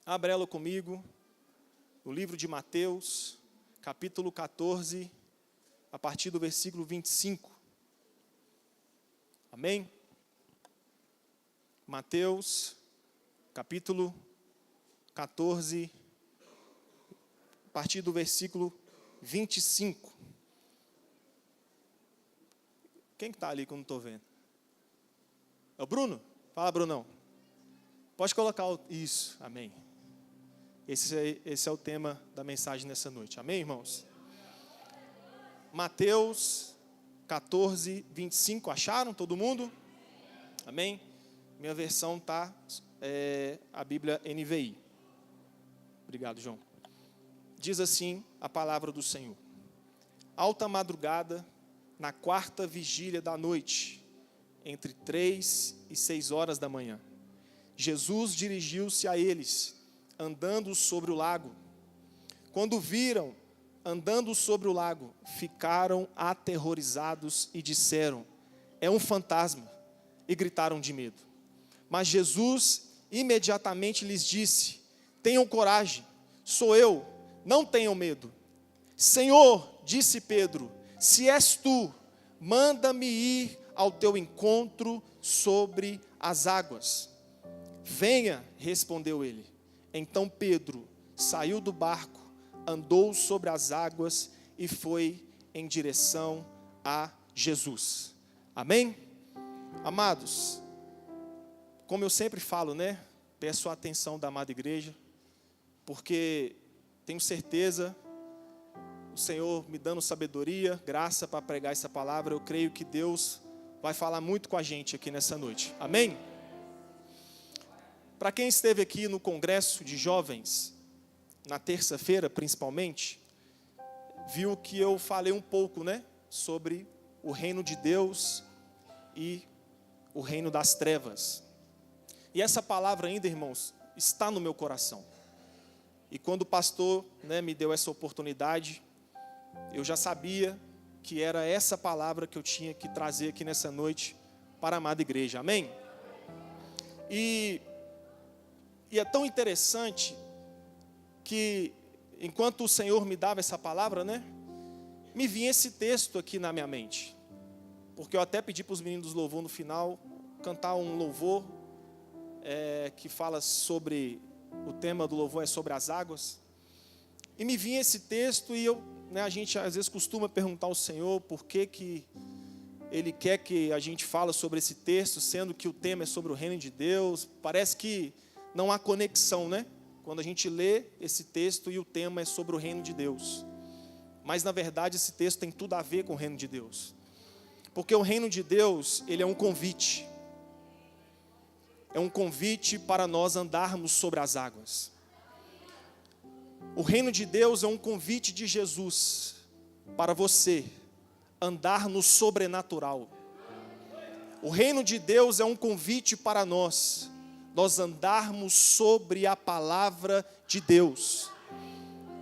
Abra ela comigo, no livro de Mateus, capítulo 14, a partir do versículo 25. Amém? Mateus, capítulo 14, a partir do versículo 25. Quem que está ali que eu não estou vendo? É o Bruno? Fala, Brunão. Pode colocar isso, amém. Esse é o tema da mensagem nessa noite, amém, irmãos? Mateus 14, 25, acharam todo mundo? Amém? Minha versão está a Bíblia NVI. Obrigado, João. Diz assim a palavra do Senhor. Alta madrugada, na quarta vigília da noite, entre 3 e 6 horas da manhã, Jesus dirigiu-se a eles, andando sobre o lago. Quando viram andando sobre o lago, ficaram aterrorizados e disseram: é um fantasma, e gritaram de medo. Mas Jesus imediatamente lhes disse: tenham coragem, sou eu, não tenham medo. Senhor, disse Pedro, se és tu, manda-me ir ao teu encontro sobre as águas. Venha, respondeu ele. Então Pedro saiu do barco, andou sobre as águas e foi em direção a Jesus. Amém? Amados, como eu sempre falo, né? Peço a atenção da amada igreja, porque tenho certeza, o Senhor me dando sabedoria, graça para pregar essa palavra, eu creio que Deus vai falar muito com a gente aqui nessa noite. Amém? Para quem esteve aqui no congresso de jovens, na terça-feira principalmente, viu que eu falei um pouco, né, sobre o reino de Deus e o reino das trevas. E essa palavra ainda, irmãos, está no meu coração. E quando o pastor, né, me deu essa oportunidade, eu já sabia que era essa palavra que eu tinha que trazer aqui nessa noite para a amada igreja. Amém? E é tão interessante que, enquanto o Senhor me dava essa palavra, né, me vinha esse texto aqui na minha mente. Porque eu até pedi para os meninos do louvor no final cantar um louvor que fala sobre, o tema do louvor é sobre as águas. E me vinha esse texto e a gente às vezes costuma perguntar ao Senhor por que Ele quer que a gente fale sobre esse texto, sendo que o tema é sobre o reino de Deus. Parece que não há conexão, né? Quando a gente lê esse texto e o tema é sobre o reino de Deus. Mas, na verdade, esse texto tem tudo a ver com o reino de Deus. Porque o reino de Deus, ele é um convite. É um convite para nós andarmos sobre as águas. O reino de Deus é um convite de Jesus para você andar no sobrenatural. O reino de Deus é um convite para nós andarmos sobre a palavra de Deus.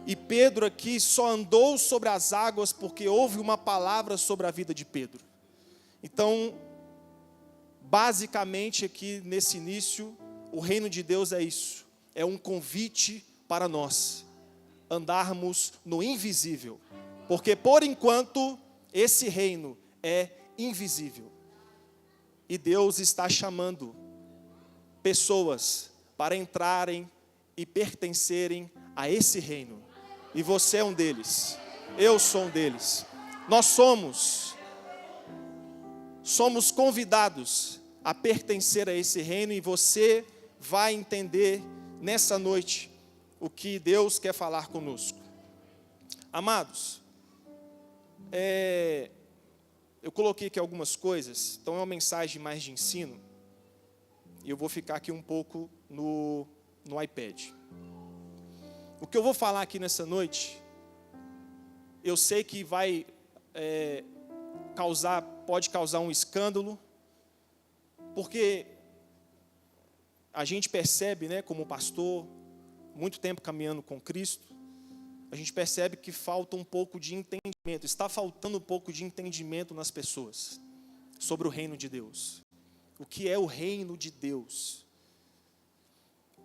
E Pedro aqui só andou sobre as águas porque houve uma palavra sobre a vida de Pedro. Então, basicamente aqui nesse início, o reino de Deus é isso. É um convite para nós andarmos no invisível. Porque por enquanto, esse reino é invisível. E Deus está chamando pessoas para entrarem e pertencerem a esse reino. E você é um deles. Eu sou um deles. Nós somos convidados a pertencer a esse reino, e você vai entender nessa noite o que Deus quer falar conosco. Amados, eu coloquei aqui algumas coisas, então é uma mensagem mais de ensino. E eu vou ficar aqui um pouco no iPad. O que eu vou falar aqui nessa noite, eu sei que vai pode causar um escândalo, porque a gente percebe, né, como pastor, muito tempo caminhando com Cristo, a gente percebe que falta um pouco de entendimento, está faltando um pouco de entendimento nas pessoas sobre o reino de Deus. O que é o reino de Deus?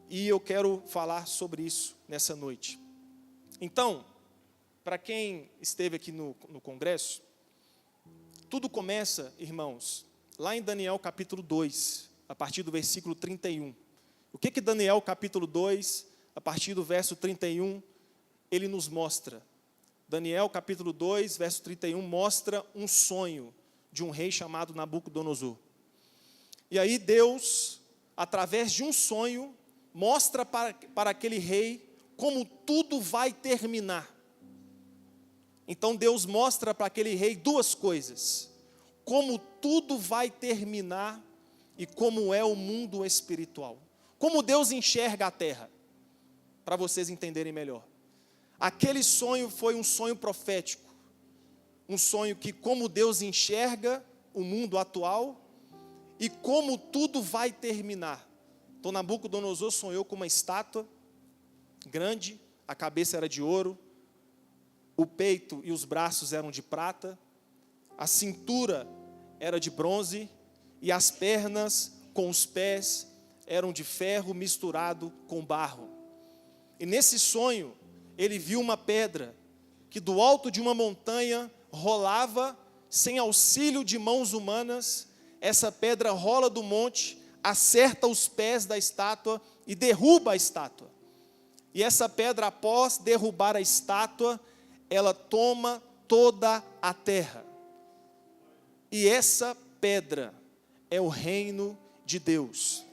E eu quero falar sobre isso nessa noite. Então, para quem esteve aqui no congresso, tudo começa, irmãos, lá em Daniel capítulo 2, a partir do versículo 31. O que Daniel capítulo 2, a partir do verso 31, ele nos mostra? Daniel capítulo 2, verso 31, mostra um sonho de um rei chamado Nabucodonosor. E aí Deus, através de um sonho, mostra para aquele rei como tudo vai terminar. Então Deus mostra para aquele rei duas coisas: como tudo vai terminar e como é o mundo espiritual. Como Deus enxerga a terra, para vocês entenderem melhor. Aquele sonho foi um sonho profético, um sonho que como Deus enxerga o mundo atual e como tudo vai terminar. Então Nabucodonosor sonhou com uma estátua grande, a cabeça era de ouro, o peito e os braços eram de prata, a cintura era de bronze e as pernas com os pés eram de ferro misturado com barro. E nesse sonho, ele viu uma pedra que do alto de uma montanha rolava sem auxílio de mãos humanas. Essa pedra rola do monte, acerta os pés da estátua e derruba a estátua. E essa pedra, após derrubar a estátua, ela toma toda a terra. E essa pedra é o reino de Deus.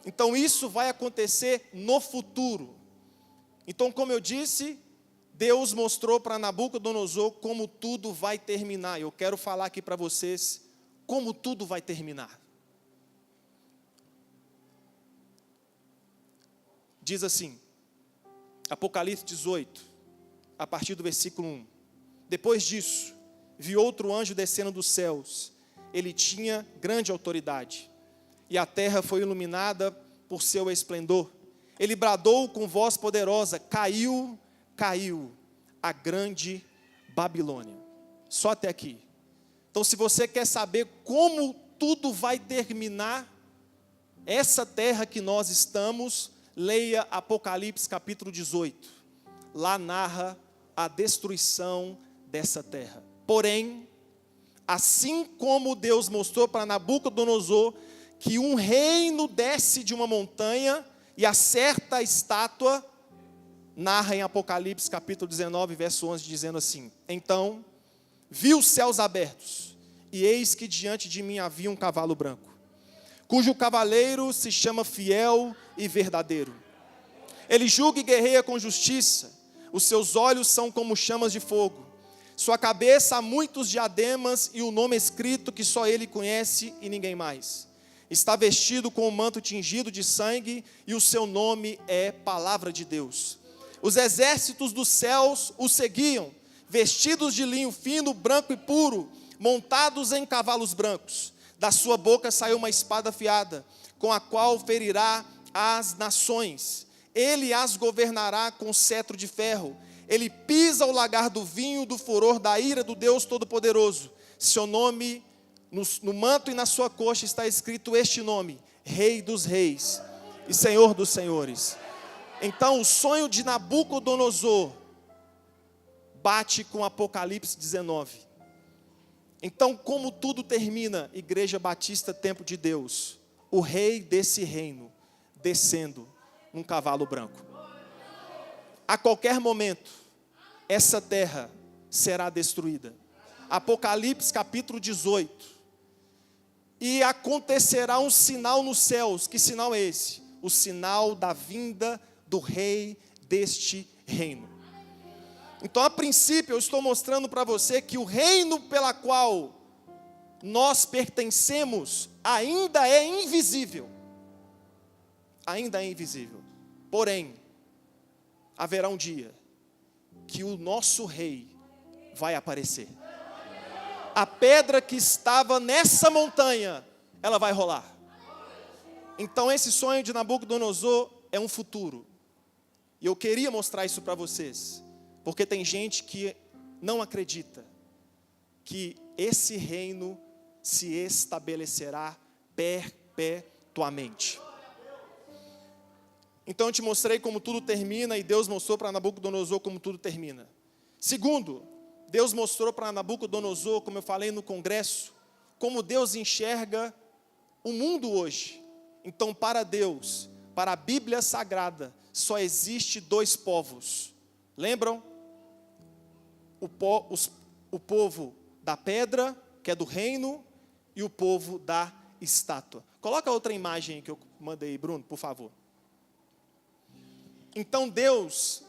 Então isso vai acontecer no futuro. Então, como eu disse, Deus mostrou para Nabucodonosor como tudo vai terminar. Eu quero falar aqui para vocês como tudo vai terminar. Diz assim, Apocalipse 18, a partir do versículo 1. Depois disso, vi outro anjo descendo dos céus. Ele tinha grande autoridade, e a terra foi iluminada por seu esplendor. Ele bradou com voz poderosa: caiu, caiu a grande Babilônia. Só até aqui. Então, se você quer saber como tudo vai terminar, essa terra que nós estamos, leia Apocalipse capítulo 18. Lá narra a destruição dessa terra. Porém, assim como Deus mostrou para Nabucodonosor que um reino desce de uma montanha e acerta a estátua, narra em Apocalipse capítulo 19, verso 11, dizendo assim: então, vi os céus abertos, e eis que diante de mim havia um cavalo branco, cujo cavaleiro se chama Fiel e Verdadeiro. Ele julga e guerreia com justiça, os seus olhos são como chamas de fogo, sua cabeça há muitos diademas e o nome escrito que só ele conhece e ninguém mais. Está vestido com um manto tingido de sangue e o seu nome é Palavra de Deus. Os exércitos dos céus o seguiam, vestidos de linho fino, branco e puro, montados em cavalos brancos. Da sua boca saiu uma espada afiada, com a qual ferirá as nações. Ele as governará com cetro de ferro. Ele pisa o lagar do vinho do furor da ira do Deus Todo-Poderoso. Seu nome, no manto e na sua coxa está escrito este nome: Rei dos Reis e Senhor dos Senhores. Então o sonho de Nabucodonosor bate com Apocalipse 19. Então, como tudo termina, Igreja Batista Tempo de Deus? O rei desse reino descendo num cavalo branco. A qualquer momento, essa terra será destruída. Apocalipse capítulo 18. E acontecerá um sinal nos céus. Que sinal é esse? O sinal da vinda do rei deste reino. Então, a princípio, eu estou mostrando para você que o reino pela qual nós pertencemos ainda é invisível. Ainda é invisível. Porém, haverá um dia que o nosso rei vai aparecer. A pedra que estava nessa montanha, ela vai rolar. Então esse sonho de Nabucodonosor é um futuro. E eu queria mostrar isso para vocês, porque tem gente que não acredita que esse reino se estabelecerá perpetuamente. Então eu te mostrei como tudo termina e Deus mostrou para Nabucodonosor como tudo termina. Segundo, Deus mostrou para Nabucodonosor, como eu falei no congresso, como Deus enxerga o mundo hoje. Então, para Deus, para a Bíblia Sagrada, só existe dois povos. Lembram? O povo da pedra, que é do reino, e o povo da estátua. Coloca outra imagem que eu mandei, Bruno, por favor. Então Deus,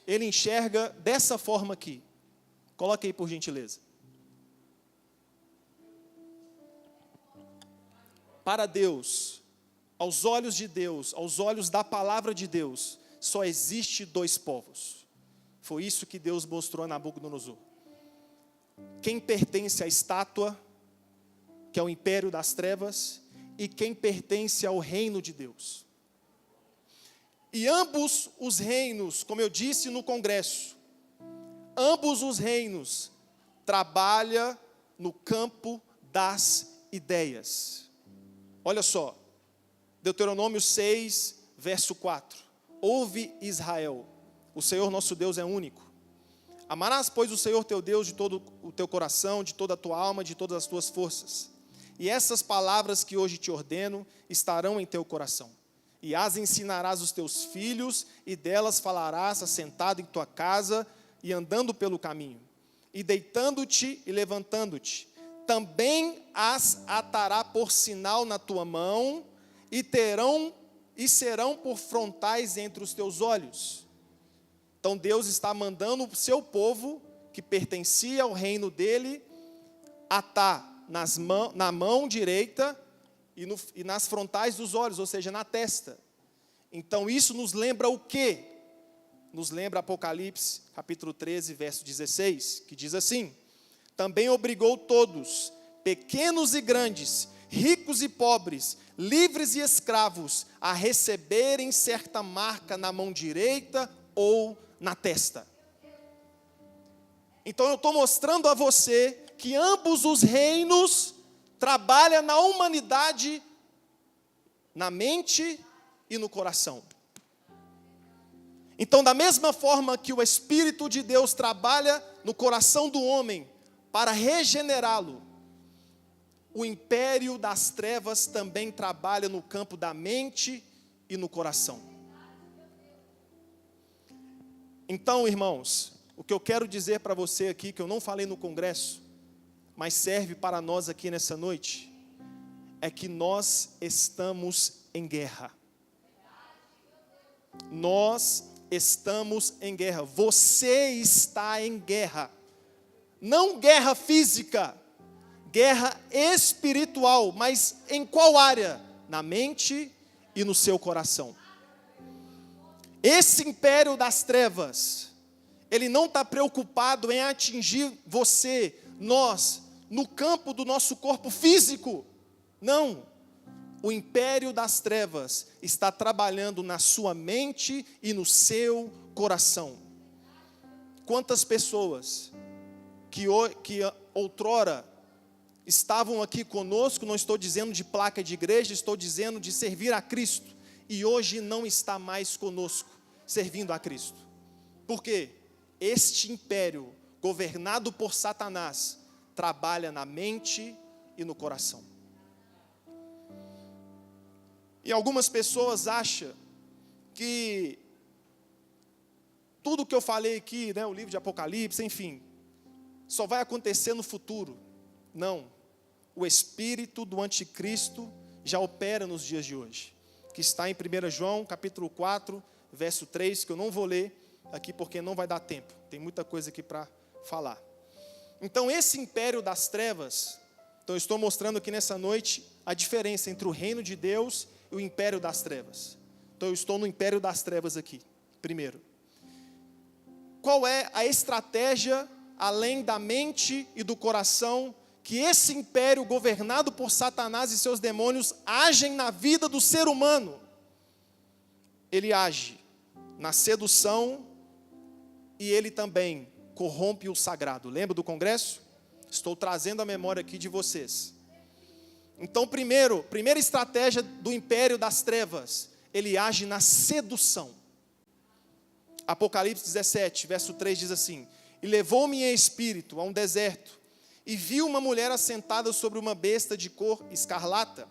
Ele enxerga dessa forma aqui. Coloca aí, por gentileza. Para Deus, aos olhos de Deus, aos olhos da palavra de Deus, só existe dois povos. Foi isso que Deus mostrou a Nabucodonosor. Quem pertence à estátua, que é o império das trevas, e quem pertence ao reino de Deus. E ambos os reinos, como eu disse no congresso, ambos os reinos trabalham no campo das ideias. Olha só, Deuteronômio 6, verso 4. Ouve, Israel, o Senhor nosso Deus é único. Amarás, pois, o Senhor teu Deus de todo o teu coração, de toda a tua alma, de todas as tuas forças. E essas palavras que hoje te ordeno estarão em teu coração. E as ensinarás aos teus filhos, e delas falarás assentado em tua casa e andando pelo caminho. E deitando-te e levantando-te. Também as atará por sinal na tua mão, e serão por frontais entre os teus olhos. Então Deus está mandando o seu povo, que pertencia ao reino dele, atar na mão direita e nas frontais dos olhos, ou seja, na testa. Então isso nos lembra o quê? Nos lembra Apocalipse, capítulo 13, verso 16, que diz assim: também obrigou todos, pequenos e grandes, ricos e pobres, livres e escravos, a receberem certa marca na mão direita ou na testa. Então eu estou mostrando a você que ambos os reinos trabalham na humanidade, na mente e no coração. Então, da mesma forma que o Espírito de Deus trabalha no coração do homem para regenerá-lo, o império das trevas também trabalha no campo da mente e no coração. Então, irmãos, o que eu quero dizer para você aqui, que eu não falei no congresso, mas serve para nós aqui nessa noite, é que nós estamos em guerra. Nós estamos em guerra. Você está em guerra. Não guerra física, guerra espiritual. Mas em qual área? Na mente e no seu coração. Esse império das trevas, ele não está preocupado em atingir você, nós, no campo do nosso corpo físico. Não. O império das trevas está trabalhando na sua mente e no seu coração. Quantas pessoas que outrora estavam aqui conosco, não estou dizendo de placa de igreja, estou dizendo de servir a Cristo, e hoje não está mais conosco, servindo a Cristo. Por quê? Este império, governado por Satanás, trabalha na mente e no coração. E algumas pessoas acham que tudo que eu falei aqui, né, o livro de Apocalipse, enfim, só vai acontecer no futuro. Não. O espírito do anticristo já opera nos dias de hoje, que está em 1 João, capítulo 4, verso 3, que eu não vou ler aqui porque não vai dar tempo. Tem muita coisa aqui para falar. Então, esse império das trevas, então eu estou mostrando aqui nessa noite a diferença entre o reino de Deus e o império das trevas. Então eu estou no império das trevas aqui, primeiro. Qual é a estratégia, além da mente e do coração, que esse império governado por Satanás e seus demônios agem na vida do ser humano? Ele age na sedução e ele também corrompe o sagrado. Lembra do congresso? Estou trazendo a memória aqui de vocês. Então, primeira estratégia do império das trevas ele age na sedução. Apocalipse 17, verso 3 diz assim: e levou-me em espírito a um deserto, e vi uma mulher assentada sobre uma besta de cor escarlata,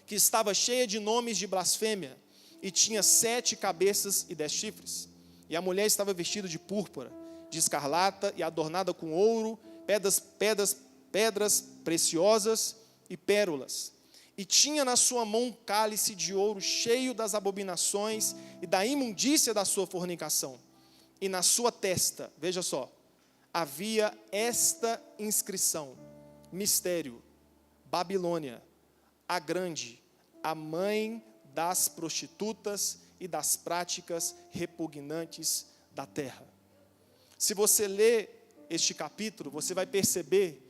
que estava cheia de nomes de blasfêmia, e tinha 7 cabeças e 10 chifres. E a mulher estava vestida de púrpura, de escarlata, e adornada com ouro, pedras preciosas e pérolas. E tinha na sua mão um cálice de ouro cheio das abominações e da imundícia da sua fornicação. E na sua testa, veja só, havia esta inscrição: mistério, Babilônia, a grande, a mãe das prostitutas e das práticas repugnantes da terra. Se você ler este capítulo, você vai perceber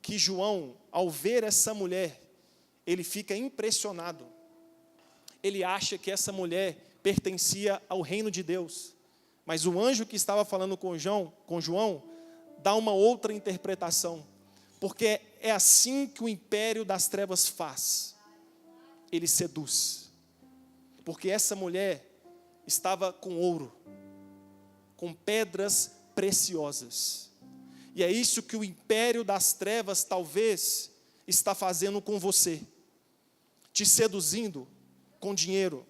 que João, ao ver essa mulher, ele fica impressionado. Ele acha que essa mulher pertencia ao reino de Deus. Mas o anjo que estava falando com João dá uma outra interpretação. Porque é assim que o império das trevas faz. Ele seduz. Porque essa mulher estava com ouro, com pedras preciosas. E é isso que o império das trevas talvez está fazendo com você. Te seduzindo com dinheiro,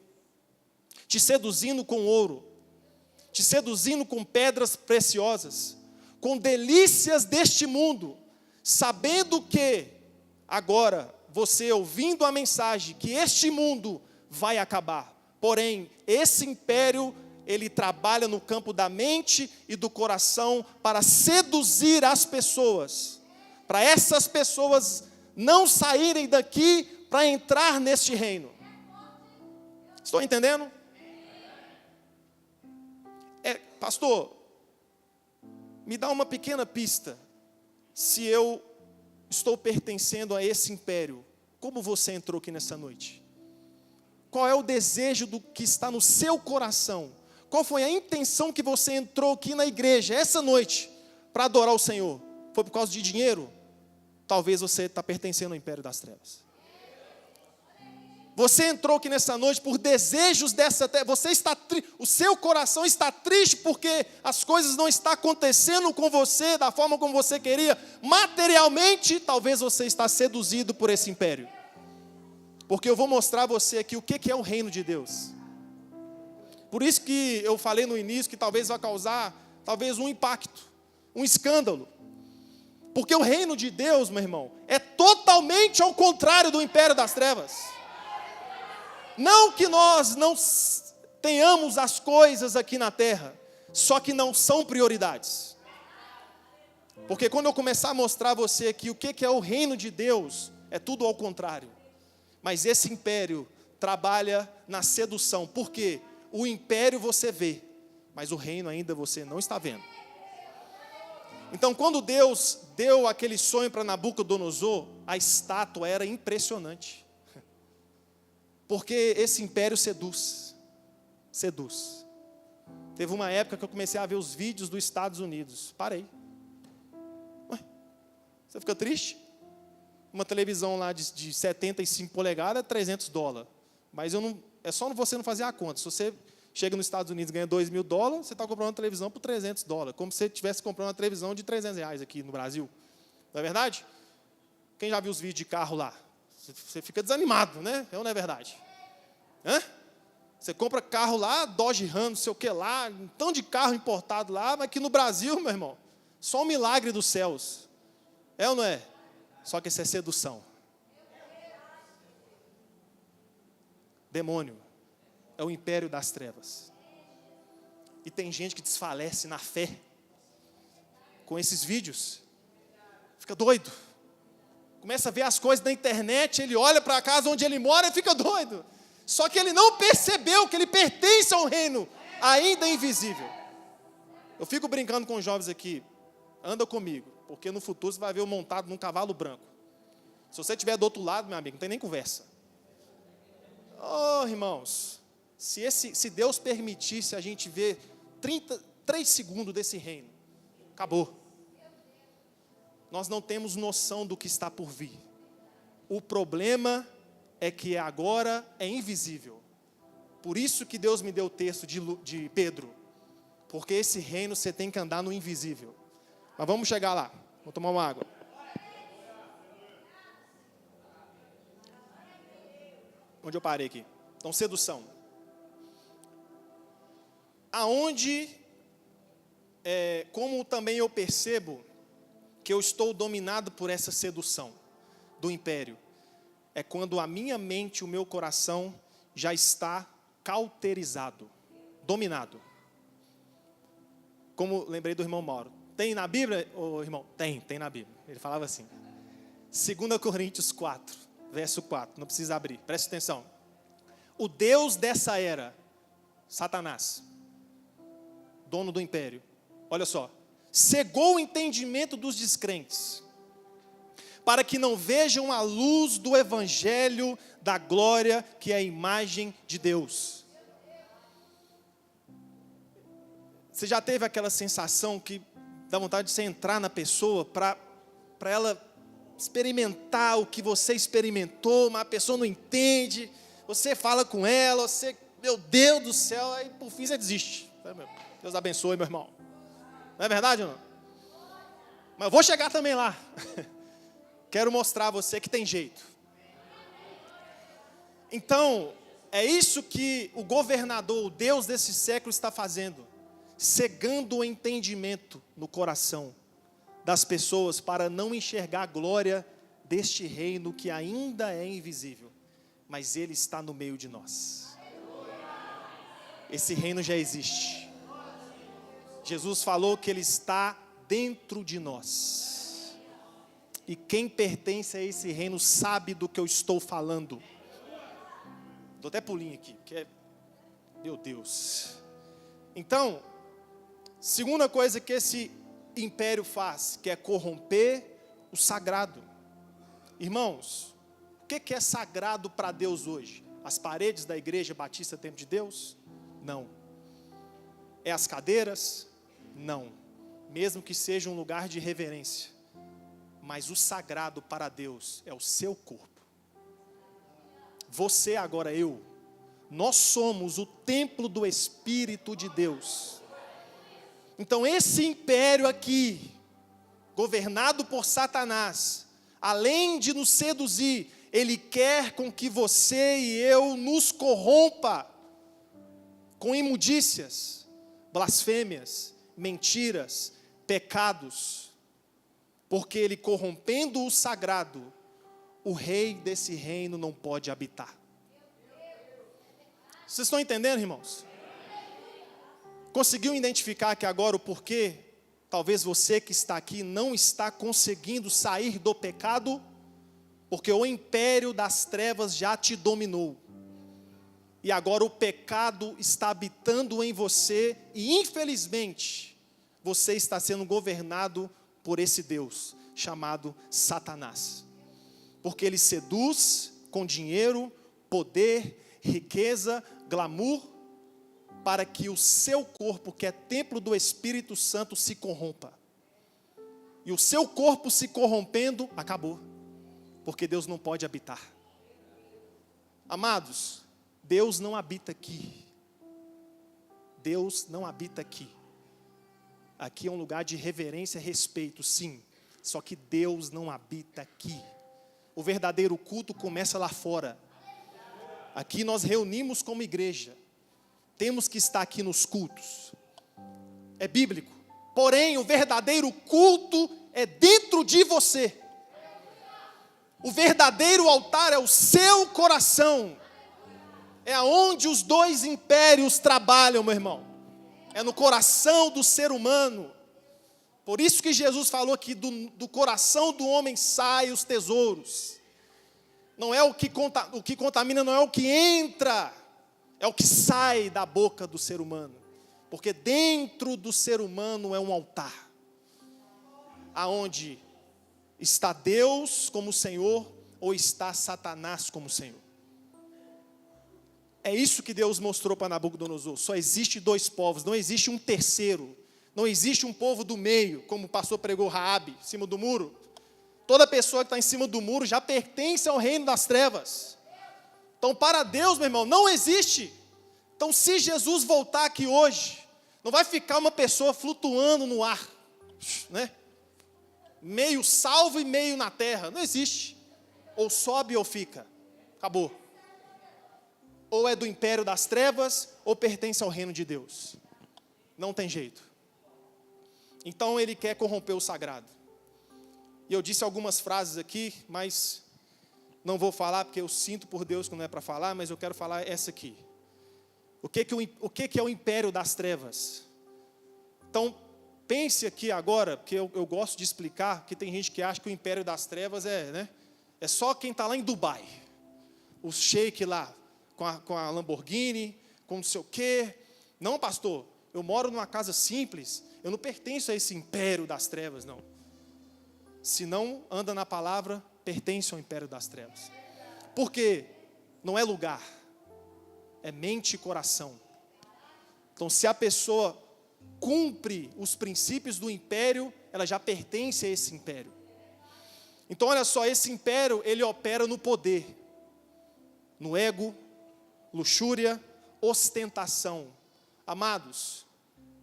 te seduzindo com ouro, te seduzindo com pedras preciosas, com delícias deste mundo, sabendo que, agora, você ouvindo a mensagem, que este mundo vai acabar. Porém, esse império, ele trabalha no campo da mente e do coração para seduzir as pessoas, para essas pessoas não saírem daqui para entrar neste reino. Estão entendendo? Pastor, me dá uma pequena pista. Se eu estou pertencendo a esse império, como você entrou aqui nessa noite? Qual é o desejo do que está no seu coração? Qual foi a intenção que você entrou aqui na igreja essa noite para adorar o Senhor? Foi por causa de dinheiro? Talvez você está pertencendo ao império das trevas. Você entrou aqui nessa noite por desejos dessa terra. O seu coração está triste porque as coisas não estão acontecendo com você da forma como você queria. Materialmente, talvez você está seduzido por esse império. Porque eu vou mostrar a você aqui o que é o reino de Deus. Por isso que eu falei no início que talvez vai causar um impacto, um escândalo. Porque o reino de Deus, meu irmão, é totalmente ao contrário do império das trevas. Não que nós não tenhamos as coisas aqui na terra, só que não são prioridades. Porque quando eu começar a mostrar a você aqui o que é o reino de Deus, é tudo ao contrário. Mas esse império trabalha na sedução. Por quê? O império você vê, mas o reino ainda você não está vendo. Então, quando Deus deu aquele sonho para Nabucodonosor, a estátua era impressionante. Porque esse império seduz. Teve uma época que eu comecei a ver os vídeos dos Estados Unidos. Parei. Ué, você fica triste? Uma televisão lá de 75 polegadas é $300. Mas é só você não fazer a conta. Se você chega nos Estados Unidos e ganha $2.000, você está comprando uma televisão por $300. Como se você estivesse comprando uma televisão de R$300 aqui no Brasil. Não é verdade? Quem já viu os vídeos de carro lá? Você fica desanimado, né? Não é verdade? Hã? Você compra carro lá, Dodge Ram, não sei o que lá, um tanto de carro importado lá, mas aqui no Brasil, meu irmão, só um milagre dos céus. É ou não é? Só que isso é sedução. Demônio é o império das trevas. E tem gente que desfalece na fé com esses vídeos. Fica doido. Começa a ver as coisas na internet, ele olha para a casa onde ele mora e fica doido. Só que ele não percebeu que ele pertence a um reino ainda invisível. Eu fico brincando com os jovens aqui, anda comigo, porque no futuro você vai ver eu montado num cavalo branco. Se você estiver do outro lado, meu amigo, não tem nem conversa. Oh, irmãos, se Deus permitisse a gente ver 3 segundos desse reino, acabou. Nós não temos noção do que está por vir. O problema é que agora é invisível. Por isso que Deus me deu o texto de Pedro. Porque esse reino você tem que andar no invisível. Mas vamos chegar lá. Vou tomar uma água. Onde eu parei aqui? Então, sedução. Aonde, como também eu percebo que eu estou dominado por essa sedução do império, é quando a minha mente e o meu coração já está cauterizado, dominado. Como lembrei do irmão Mauro. Tem na Bíblia, irmão? Tem na Bíblia. Ele falava assim, 2 Coríntios 4, verso 4, não precisa abrir, preste atenção. O Deus dessa era, Satanás, dono do império, olha só, cegou o entendimento dos descrentes, para que não vejam a luz do evangelho da glória, que é a imagem de Deus. Você já teve aquela sensação que dá vontade de você entrar na pessoa para ela experimentar o que você experimentou, mas a pessoa não entende, você fala com ela, meu Deus do céu, aí por fim você desiste. Deus abençoe, meu irmão. Não é verdade ou não? Mas eu vou chegar também lá. Quero mostrar a você que tem jeito. Então, é isso que o governador, o Deus desse século está fazendo. Cegando o entendimento no coração das pessoas para não enxergar a glória deste reino que ainda é invisível, mas ele está no meio de nós. Esse reino já existe. Jesus falou que ele está dentro de nós. E quem pertence a esse reino sabe do que eu estou falando. Dou até pulinho aqui, que é... Meu Deus. Então, segunda coisa que esse império faz, que é corromper o sagrado. Irmãos, o que é sagrado para Deus hoje? As paredes da igreja Batista Templo de Deus? Não. É as cadeiras? Não. Mesmo que seja um lugar de reverência. Mas o sagrado para Deus é o seu corpo. Você agora, nós somos o templo do Espírito de Deus. Então esse império aqui, governado por Satanás, além de nos seduzir, ele quer com que você e eu nos corrompa com imundícias, blasfêmias, mentiras, pecados, porque ele corrompendo o sagrado, o rei desse reino não pode habitar. Vocês estão entendendo, irmãos? Conseguiu identificar que agora o porquê? Talvez você que está aqui não está conseguindo sair do pecado, porque o império das trevas já te dominou. E agora o pecado está habitando em você e infelizmente você está sendo governado por esse Deus chamado Satanás. Porque ele seduz com dinheiro, poder, riqueza, glamour, para que o seu corpo, que é templo do Espírito Santo, se corrompa. E o seu corpo se corrompendo, acabou. Porque Deus não pode habitar. Amados, Deus não habita aqui. Deus não habita aqui. Aqui é um lugar de reverência e respeito, sim. Só que Deus não habita aqui. O verdadeiro culto começa lá fora. Aqui nós reunimos como igreja. Temos que estar aqui nos cultos. É bíblico. Porém, o verdadeiro culto é dentro de você. O verdadeiro altar é o seu coração. É onde os dois impérios trabalham, meu irmão. É no coração do ser humano. Por isso que Jesus falou que do coração do homem saem os tesouros. Não é o que contamina, não é o que entra, é o que sai da boca do ser humano. Porque dentro do ser humano é um altar, aonde está Deus como Senhor ou está Satanás como Senhor. É isso que Deus mostrou para Nabucodonosor. Só existe dois povos, não existe um terceiro. Não existe um povo do meio, como o pastor pregou Raabe, em cima do muro. Toda pessoa que está em cima do muro já pertence ao reino das trevas. Então, para Deus, meu irmão, não existe Então, se Jesus voltar aqui hoje, não vai ficar uma pessoa flutuando no ar, né? Meio salvo e meio na terra. Não existe. Ou sobe ou fica. Acabou. Ou é do império das trevas, ou pertence ao reino de Deus. Não tem jeito. Então ele quer corromper o sagrado. E eu disse algumas frases aqui, mas não vou falar, porque eu sinto por Deus que não é para falar, mas eu quero falar essa aqui. O que é o império das trevas? Então, pense aqui agora, porque eu gosto de explicar, que tem gente que acha que o império das trevas é só quem está lá em Dubai. O sheik lá, com a Lamborghini, com não sei o quê. Não, pastor, eu moro numa casa simples, eu não pertenço a esse império das trevas, não. Se não anda na palavra, pertence ao império das trevas. Porque não é lugar, é mente e coração. Então, se a pessoa cumpre os princípios do império, ela já pertence a esse império. Então, olha só, esse império, ele opera no poder, no ego, luxúria, ostentação. Amados,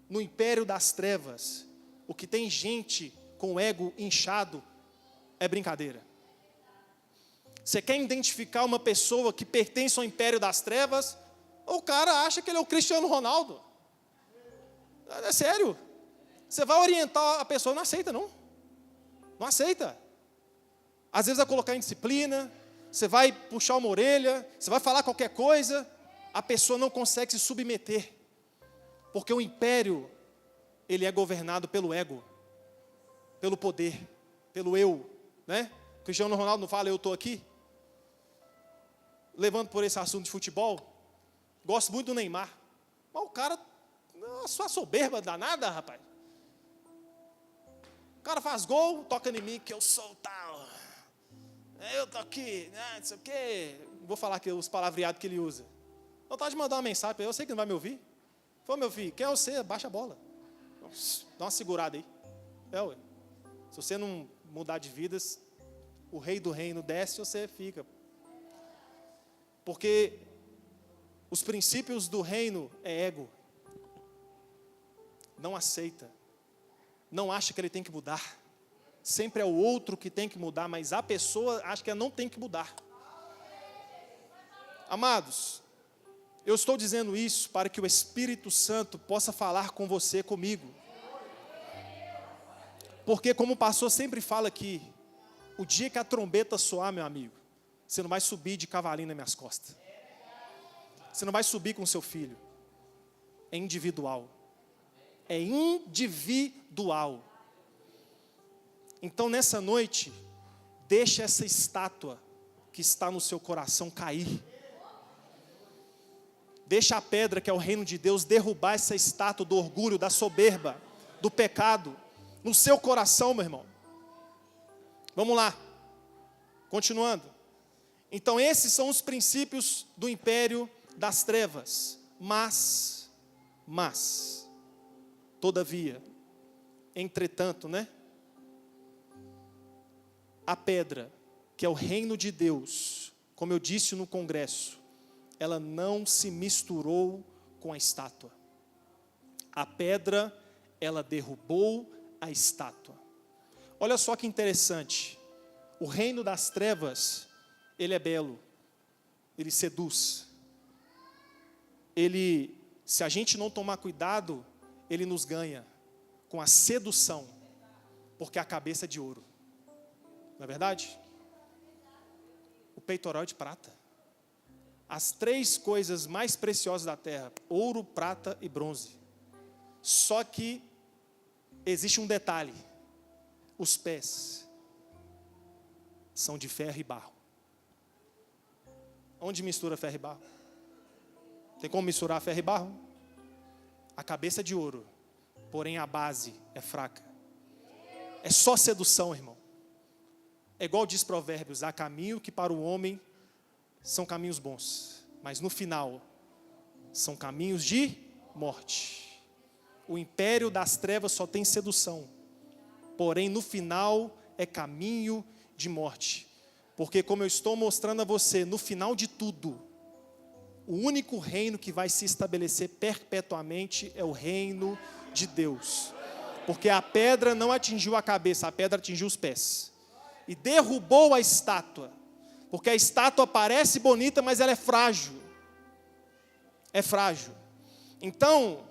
no império das trevas, o que tem gente com o ego inchado é brincadeira. Você quer identificar uma pessoa que pertence ao império das trevas, o cara acha que ele é o Cristiano Ronaldo. É sério. Você vai orientar a pessoa, não aceita não. Não aceita. Às vezes vai colocar em disciplina, você vai puxar uma orelha, você vai falar qualquer coisa, a pessoa não consegue se submeter. Porque o império, ele é governado pelo ego, pelo poder, pelo eu, né? Cristiano Ronaldo não fala, eu estou aqui. Levando por esse assunto de futebol, gosto muito do Neymar. Mas o cara, sua soberba danada, rapaz. O cara faz gol, toca em mim, que eu sou tal. Eu tô aqui, não sei o quê. Vou falar aqui os palavreados que ele usa. Vontade de mandar uma mensagem para ele, eu sei que não vai me ouvir. Falei, meu filho, quem é você? Baixa a bola. Dá uma segurada aí. Ué. Se você não mudar de vidas, o rei do reino desce, você fica. Porque os princípios do reino é ego. Não aceita. Não acha que ele tem que mudar. Sempre é o outro que tem que mudar, mas a pessoa acha que ela não tem que mudar. Amados, eu estou dizendo isso para que o Espírito Santo possa falar com você, comigo. Porque como o pastor sempre fala aqui, o dia que a trombeta soar, meu amigo, você não vai subir de cavalinho nas minhas costas. Você não vai subir com seu filho. É individual. É individual. Então nessa noite, deixa essa estátua que está no seu coração cair. Deixa a pedra que é o reino de Deus derrubar essa estátua do orgulho, da soberba, do pecado, no seu coração, meu irmão. Vamos lá. Continuando. Então esses são os princípios do império das trevas. Mas, todavia, entretanto, né? A pedra, que é o reino de Deus, como eu disse no congresso, ela não se misturou com a estátua. A pedra, ela derrubou a estátua. Olha só que interessante. O reino das trevas, ele é belo. Ele seduz. Ele, se a gente não tomar cuidado, ele nos ganha com a sedução. Porque a cabeça é de ouro. Não é verdade? O peitoral é de prata. As 3 coisas mais preciosas da terra: ouro, prata e bronze. Só que existe um detalhe: os pés são de ferro e barro. Onde mistura ferro e barro? Tem como misturar ferro e barro? A cabeça é de ouro, porém a base é fraca. É só sedução, irmão. É igual diz Provérbios: há caminho que para o homem são caminhos bons, mas no final são caminhos de morte. O império das trevas só tem sedução, porém no final é caminho de morte. Porque como eu estou mostrando a você, no final de tudo, O único reino que vai se estabelecer perpetuamente é o reino de Deus. Porque a pedra não atingiu a cabeça, a pedra atingiu os pés. E derrubou a estátua. Porque a estátua parece bonita, mas ela é frágil. É frágil. Então,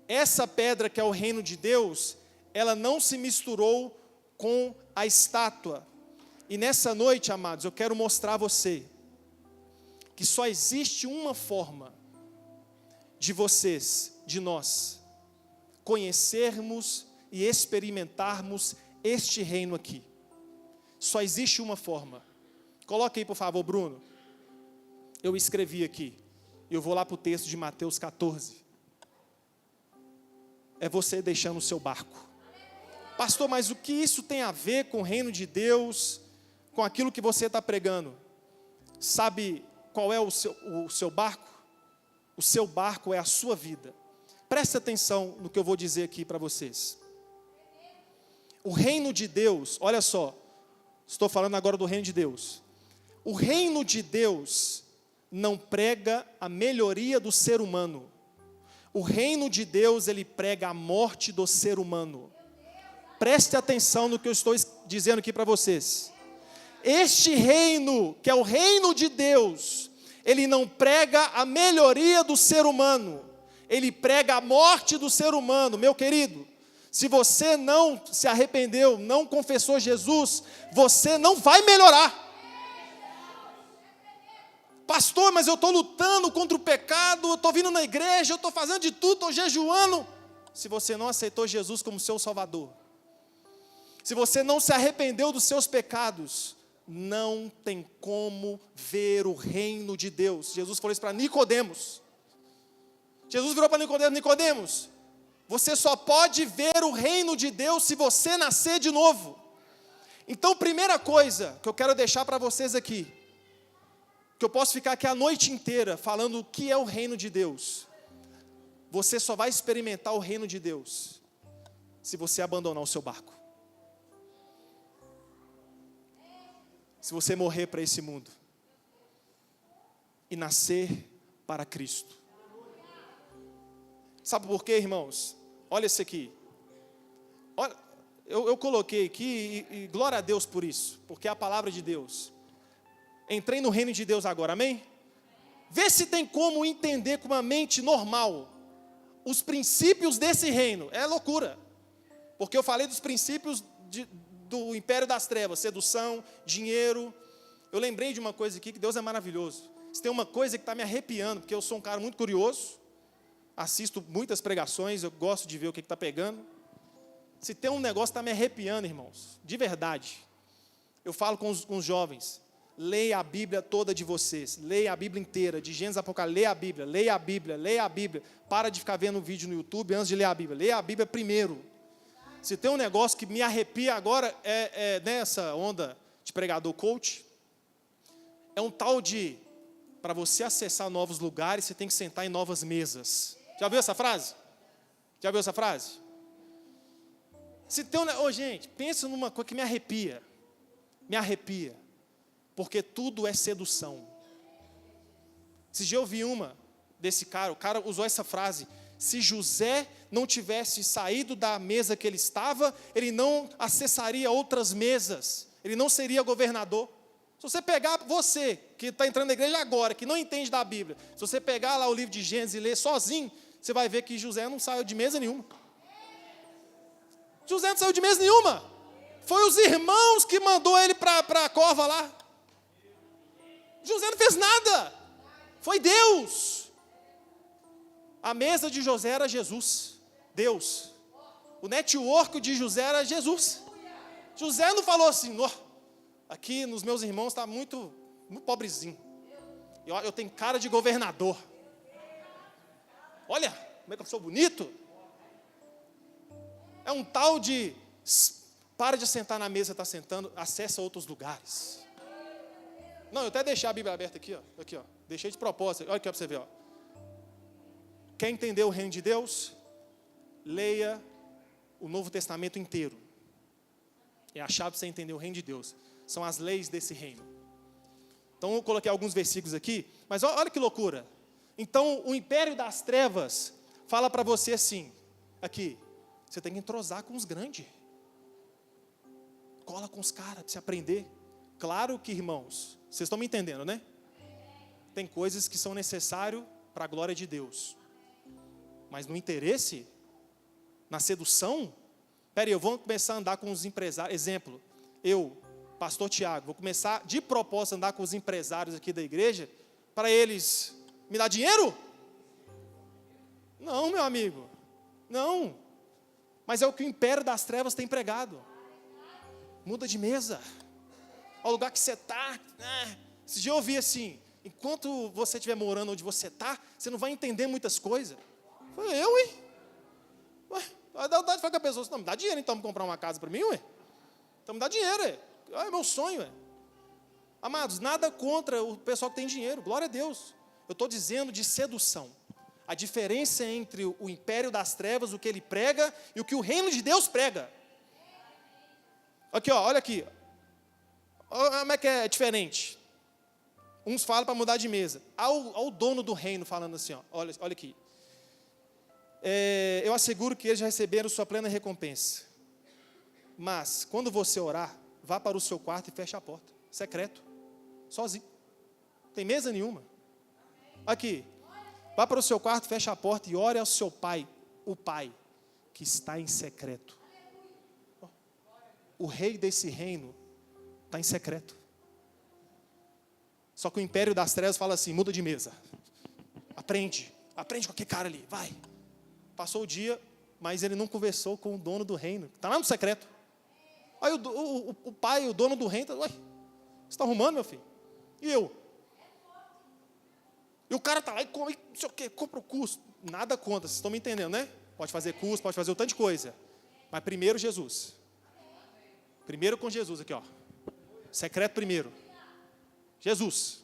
essa pedra que é o reino de Deus, ela não se misturou com a estátua. E nessa noite, amados, eu quero mostrar a você que só existe uma forma de vocês, de nós, conhecermos e experimentarmos este reino aqui. Só existe uma forma. Coloque aí, por favor, Bruno. Eu escrevi aqui. Eu vou lá para o texto de Mateus 14. É você deixando o seu barco. Pastor, mas o que isso tem a ver com o reino de Deus, com aquilo que você está pregando? Sabe qual é o seu barco? O seu barco é a sua vida. Preste atenção no que eu vou dizer aqui para vocês. O reino de Deus, olha só, estou falando agora do reino de Deus. O reino de Deus não prega a melhoria do ser humano. O reino de Deus, ele prega a morte do ser humano. Preste atenção no que eu estou dizendo aqui para vocês. Este reino, que é o reino de Deus, ele não prega a melhoria do ser humano. Ele prega a morte do ser humano. Meu querido, se você não se arrependeu, não confessou Jesus, você não vai melhorar. Pastor, mas eu estou lutando contra o pecado, eu estou vindo na igreja, eu estou fazendo de tudo, estou jejuando. Se você não aceitou Jesus como seu Salvador, se você não se arrependeu dos seus pecados, não tem como ver o reino de Deus. Jesus falou isso para Nicodemos. Jesus virou para Nicodemos: Nicodemos, você só pode ver o reino de Deus se você nascer de novo. Então, primeira coisa que eu quero deixar para vocês aqui, que eu posso ficar aqui a noite inteira falando o que é o reino de Deus. Você só vai experimentar o reino de Deus se você abandonar o seu barco. Se você morrer para esse mundo e nascer para Cristo. Sabe por quê, irmãos? Olha isso aqui. Olha, eu coloquei aqui e glória a Deus por isso, porque é a palavra de Deus. Entrei no reino de Deus agora, amém? Vê se tem como entender com uma mente normal os princípios desse reino. É loucura, porque eu falei dos princípios do império das trevas, sedução, dinheiro. Eu lembrei de uma coisa aqui, que Deus é maravilhoso. Se tem uma coisa que está me arrepiando, porque eu sou um cara muito curioso, assisto muitas pregações, eu gosto de ver o que está pegando. Se tem um negócio que está me arrepiando, irmãos, de verdade, eu falo com os jovens: leia a Bíblia toda de vocês, leia a Bíblia inteira, de Gênesis a Apocalipse, leia a Bíblia, leia a Bíblia, leia a Bíblia. Para de ficar vendo vídeo no YouTube antes de ler a Bíblia, leia a Bíblia primeiro. Se tem um negócio que me arrepia agora, é nessa onda de pregador coach, é um tal de, para você acessar novos lugares, você tem que sentar em novas mesas. Já viu essa frase? Já viu essa frase? Se tem gente, pensa numa coisa que me arrepia, porque tudo é sedução. Esse dia eu vi uma desse cara, o cara usou essa frase: se José não tivesse saído da mesa que ele estava, ele não acessaria outras mesas, ele não seria governador. Se você pegar, você que está entrando na igreja agora, que não entende da Bíblia, se você pegar lá o livro de Gênesis e ler sozinho, você vai ver que José não saiu de mesa nenhuma. José não saiu de mesa nenhuma. Foi os irmãos que mandou ele para a cova lá. José não fez nada. Foi Deus. A mesa de José era Jesus, Deus. O network de José era Jesus. José não falou assim: aqui nos meus irmãos está muito pobrezinho. Eu tenho cara de governador. Olha, como é que eu sou bonito. É um tal de: para de sentar na mesa, está sentando, acessa outros lugares. Não, eu até deixei a Bíblia aberta aqui, ó. Deixei de propósito. Olha aqui para você ver, ó. Quer entender o reino de Deus? Leia o Novo Testamento inteiro. É a chave para você entender o reino de Deus. São as leis desse reino. Então, eu coloquei alguns versículos aqui, mas olha que loucura. Então, o império das trevas fala para você assim, aqui, você tem que entrosar com os grandes. Cola com os caras, para você aprender. Claro que, irmãos, vocês estão me entendendo, né? Tem coisas que são necessárias para a glória de Deus. Mas no interesse, na sedução, peraí, eu vou começar a andar com os empresários. Exemplo, eu, pastor Tiago, vou começar de propósito a andar com os empresários aqui da igreja, para eles me dar dinheiro? Não, meu amigo, não. Mas é o que o império das trevas tem pregado. Muda de mesa. Ao lugar que você está. Esse dia eu ouvi assim, enquanto você estiver morando onde você está, você não vai entender muitas coisas. Eu falei, hein? Vai dar vontade de falar com a pessoa, não, me dá dinheiro então para comprar uma casa para mim, ué? Então me dá dinheiro, ué. É meu sonho, ué. Amados, nada contra o pessoal que tem dinheiro, glória a Deus. Eu estou dizendo de sedução. A diferença entre o império das trevas, o que ele prega, e o que o reino de Deus prega. Aqui, ó, olha aqui. Olha como é que é diferente. Uns falam para mudar de mesa. Ao dono do reino falando assim, ó, olha aqui. Eu asseguro que eles já receberam sua plena recompensa. Mas, quando você orar, vá para o seu quarto e feche a porta. Secreto. Sozinho. Não tem mesa nenhuma. Aqui. Vá para o seu quarto, feche a porta e ore ao seu pai. O pai que está em secreto. O rei desse reino está em secreto. Só que o império das trevas fala assim, muda de mesa. Aprende com aquele cara ali, vai. Passou o dia, mas ele não conversou com o dono do reino. Está lá no secreto. Aí o pai, o dono do reino, ué, você está arrumando, meu filho? E eu? E o cara está lá e come, não sei o quê, compra o curso. Nada contra, vocês estão me entendendo, né? Pode fazer curso, pode fazer um tanto de coisa. Mas primeiro Jesus. Primeiro com Jesus aqui, ó. Secreto primeiro. Jesus.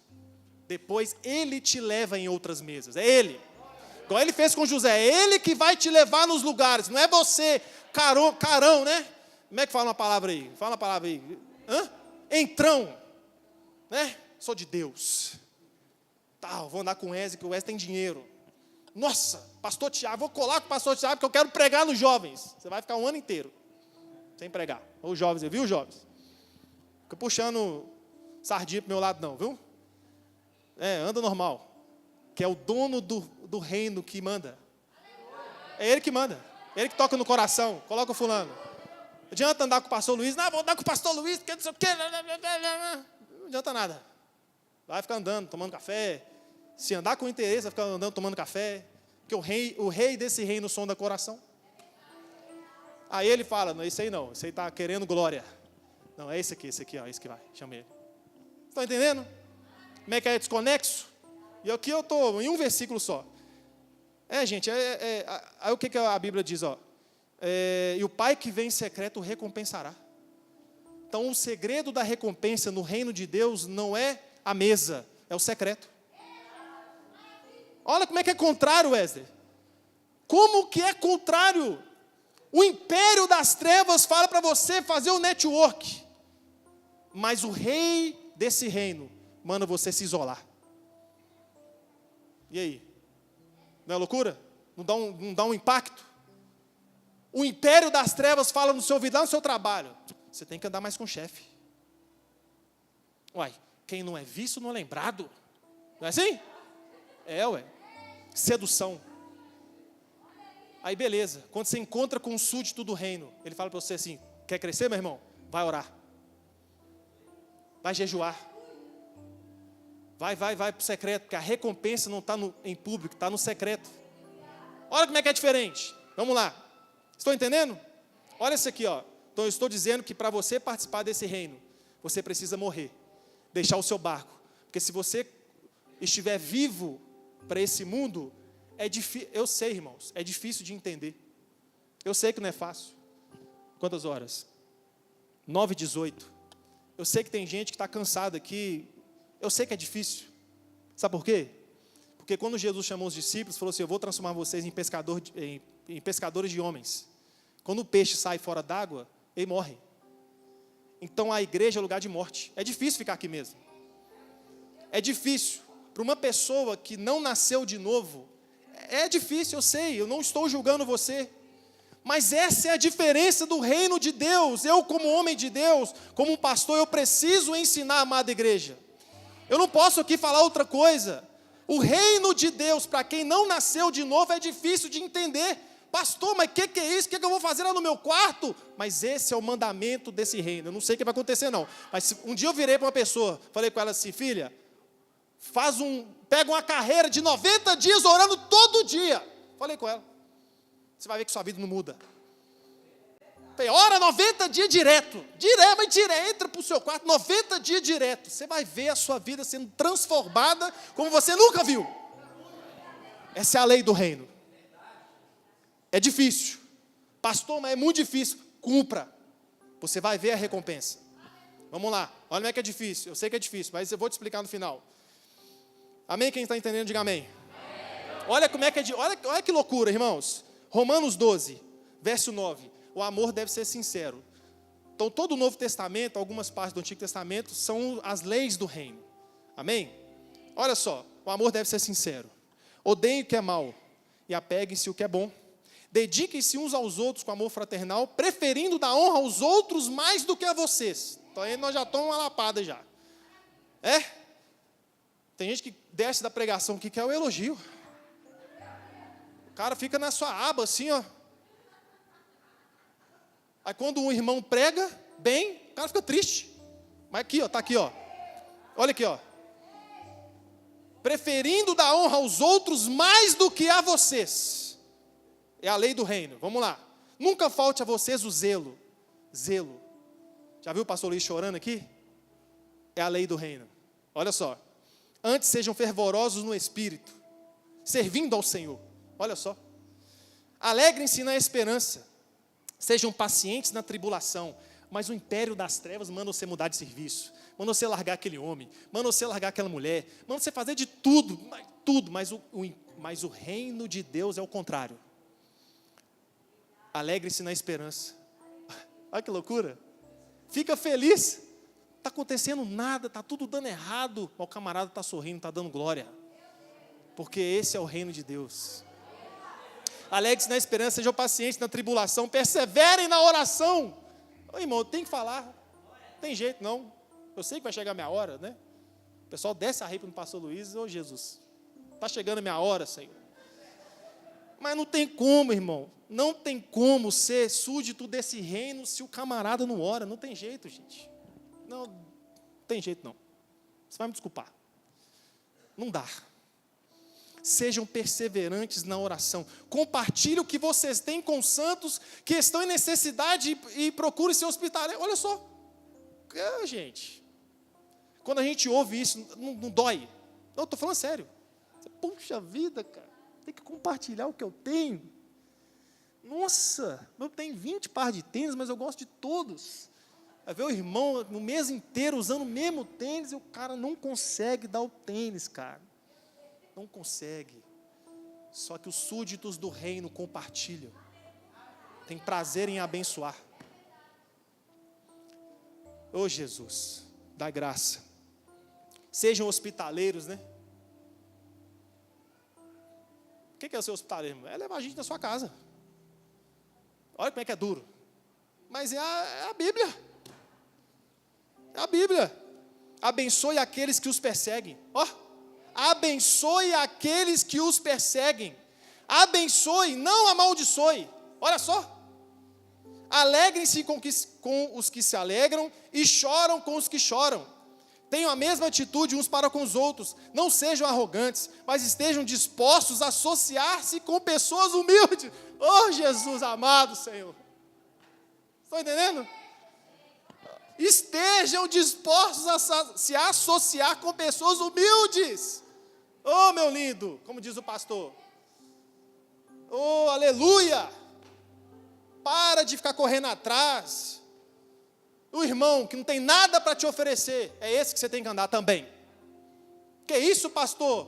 Depois ele te leva em outras mesas. É ele. Igual ele fez com José. É ele que vai te levar nos lugares. Não é você, carão, né? Como é que fala uma palavra aí? Fala uma palavra aí. Entrão. Né? Sou de Deus. Tá, vou andar com o Wesley, que o Wesley tem dinheiro. Nossa, pastor Tiago, vou colar com o pastor Tiago, porque eu quero pregar nos jovens. Você vai ficar um ano inteiro sem pregar. Os jovens, viu, jovens? Fica puxando sardinha pro meu lado, não, viu? Anda normal. Que é o dono do reino que manda. É ele que manda. Ele que toca no coração. Coloca o fulano. Não adianta andar com o pastor Luiz. Não, vou andar com o pastor Luiz, porque não sei o quê. Não adianta nada. Vai ficar andando, tomando café. Se andar com interesse, vai ficar andando, tomando café. Porque o rei desse reino sonda coração. Aí ele fala, não, esse aí não. Esse aí está querendo glória. Não, é esse aqui, ó. Esse que vai. Chama ele. Estão entendendo? Como é que é desconexo? E aqui eu estou em um versículo só. Gente, aí o que a Bíblia diz, ó? E o pai que vem em secreto o recompensará. Então o segredo da recompensa no reino de Deus não é a mesa, é o secreto. Olha como é que é contrário, Wesley. Como que é contrário? O império das trevas fala para você fazer o network. Mas o rei desse reino manda você se isolar. E aí? Não é loucura? Não dá um impacto? O império das trevas fala no seu ouvido, lá no seu trabalho. Você tem que andar mais com o chefe. Uai, quem não é visto não é lembrado. Não é assim? Ué. Sedução. Aí beleza, quando você encontra com um súdito do reino, ele fala para você assim, quer crescer, meu irmão? Vai orar. Vai jejuar. Vai para o secreto, porque a recompensa não está em público, está no secreto. Olha como é que é diferente. Vamos lá. Estão entendendo? Olha isso aqui, ó. Então eu estou dizendo que para você participar desse reino, você precisa morrer. Deixar o seu barco. Porque se você estiver vivo para esse mundo, eu sei, irmãos, é difícil de entender. Eu sei que não é fácil. Quantas horas? 9h18. Eu sei que tem gente que está cansada aqui. Eu sei que é difícil. Sabe por quê? Porque quando Jesus chamou os discípulos, falou assim, eu vou transformar vocês em pescadores de homens. Quando o peixe sai fora d'água, ele morre. Então a igreja é lugar de morte. É difícil ficar aqui mesmo. É difícil. Para uma pessoa que não nasceu de novo, é difícil, eu sei, eu não estou julgando você. Mas essa é a diferença do reino de Deus. Eu, como homem de Deus, como um pastor, eu preciso ensinar a amada igreja. Eu não posso aqui falar outra coisa. O reino de Deus, para quem não nasceu de novo, é difícil de entender. Pastor, mas o que é isso? O que eu vou fazer lá no meu quarto? Mas esse é o mandamento desse reino. Eu não sei o que vai acontecer não. Mas um dia eu virei para uma pessoa, falei com ela assim, filha, pega uma carreira de 90 dias orando todo dia. Falei com ela. Você vai ver que sua vida não muda. Falei, ora 90 dias direto. Entra para o seu quarto, 90 dias direto. Você vai ver a sua vida sendo transformada como você nunca viu. Essa é a lei do reino. É difícil. Pastor, mas é muito difícil. Cumpra. Você vai ver a recompensa. Vamos lá. Olha como é que é difícil. Eu sei que é difícil, mas eu vou te explicar no final. Amém? Quem está entendendo, diga amém. Olha como é que olha que loucura, irmãos. Romanos 12, verso 9. O amor deve ser sincero. Então, todo o Novo Testamento, algumas partes do Antigo Testamento, são as leis do reino. Amém? Olha só, o amor deve ser sincero. Odeiem o que é mal e apeguem-se o que é bom. Dediquem-se uns aos outros com amor fraternal, preferindo dar honra aos outros mais do que a vocês. Então, aí nós já tomamos uma lapada já. Tem gente que desce da pregação que quer o elogio. O cara fica na sua aba assim, ó. Aí quando um irmão prega bem, o cara fica triste. Mas aqui, ó, tá aqui, ó. Olha aqui, ó. Preferindo dar honra aos outros mais do que a vocês. É a lei do reino. Vamos lá. Nunca falte a vocês o zelo. Zelo. Já viu o pastor Luiz chorando aqui? É a lei do reino. Olha só. Antes sejam fervorosos no espírito, servindo ao Senhor. Olha só. Alegrem-se na esperança. Sejam pacientes na tribulação. Mas o império das trevas manda você mudar de serviço. Manda você largar aquele homem. Manda você largar aquela mulher. Manda você fazer de tudo. Mas o reino de Deus é o contrário. Alegre-se na esperança. Olha que loucura. Fica feliz. Está acontecendo nada, está tudo dando errado. Mas o camarada está sorrindo, está dando glória. Porque esse é o reino de Deus. Alegre-se na esperança, sejam pacientes na tribulação, perseverem na oração. Ô, irmão, tem que falar. Não tem jeito não. Eu sei que vai chegar a minha hora, né? O pessoal desce a ripa no pastor Luiz. Ô Jesus, está chegando a minha hora, Senhor. Mas não tem como, irmão. Não tem como ser súdito desse reino se o camarada não ora. Não tem jeito, gente. Não tem jeito, não. Você vai me desculpar. Não dá. Sejam perseverantes na oração. Compartilhe o que vocês têm com os santos que estão em necessidade e procurem ser hospitaleiros. Olha só. Gente. Quando a gente ouve isso, não dói. Não, estou falando sério. Puxa vida, cara. Tem que compartilhar o que eu tenho. Nossa, eu tenho 20 pares de tênis, mas eu gosto de todos. Vai ver o irmão no mês inteiro usando o mesmo tênis e o cara não consegue dar o tênis, cara. Não consegue. Só que os súditos do reino compartilham. Tem prazer em abençoar. Ô Jesus, dá graça. Sejam hospitaleiros, né? O que é ser hospitaleiro? É levar a gente na sua casa. Olha como é que é duro. Mas é a Bíblia. É a Bíblia. Abençoe aqueles que os perseguem. Ó, abençoe aqueles que os perseguem. Abençoe, não amaldiçoe. Olha só. Alegrem-se com os que se alegram e choram com os que choram. Tenham a mesma atitude uns para com os outros. Não sejam arrogantes, mas estejam dispostos a associar-se com pessoas humildes. Oh, Jesus amado, Senhor. Estão entendendo? Estejam dispostos a se associar com pessoas humildes. Oh, meu lindo, como diz o pastor. Oh, aleluia. Para de ficar correndo atrás. O irmão que não tem nada para te oferecer, é esse que você tem que andar também. Que isso, pastor?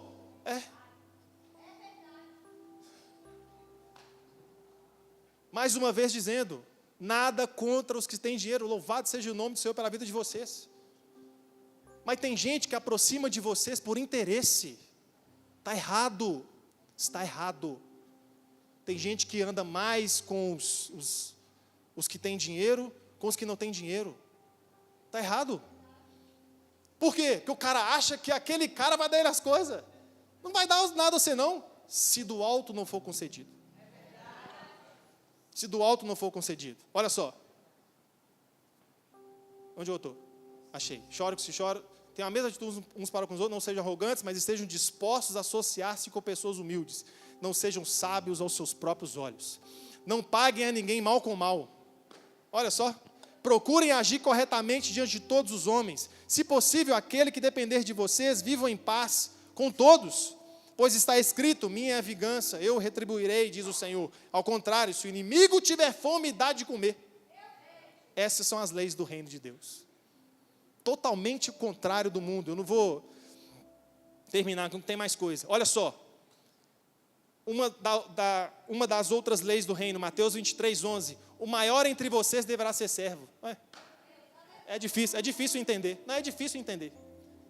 Mais uma vez dizendo, nada contra os que têm dinheiro, louvado seja o nome do Senhor pela vida de vocês. Mas tem gente que aproxima de vocês por interesse. Está errado. Está errado. Tem gente que anda mais com os que têm dinheiro, com os que não têm dinheiro. Está errado. Por quê? Porque o cara acha que aquele cara vai dar ele as coisas. Não vai dar nada a você não, se do alto não for concedido. Se do alto não for concedido. Olha só. Onde eu estou? Achei. Chora que se chora. Tenham a mesma atitude uns para com os outros, não sejam arrogantes, mas estejam dispostos a associar-se com pessoas humildes. Não sejam sábios aos seus próprios olhos. Não paguem a ninguém mal com mal. Olha só. Procurem agir corretamente diante de todos os homens. Se possível, aquele que depender de vocês, vivam em paz com todos. Pois está escrito, minha é a vingança, eu retribuirei, diz o Senhor. Ao contrário, se o inimigo tiver fome, dá de comer. Essas são as leis do reino de Deus. Totalmente o contrário do mundo. Eu não vou terminar, não tem mais coisa. Olha só. Uma das outras leis do reino, Mateus 23:11. O maior entre vocês deverá ser servo. É difícil entender. Não é difícil entender.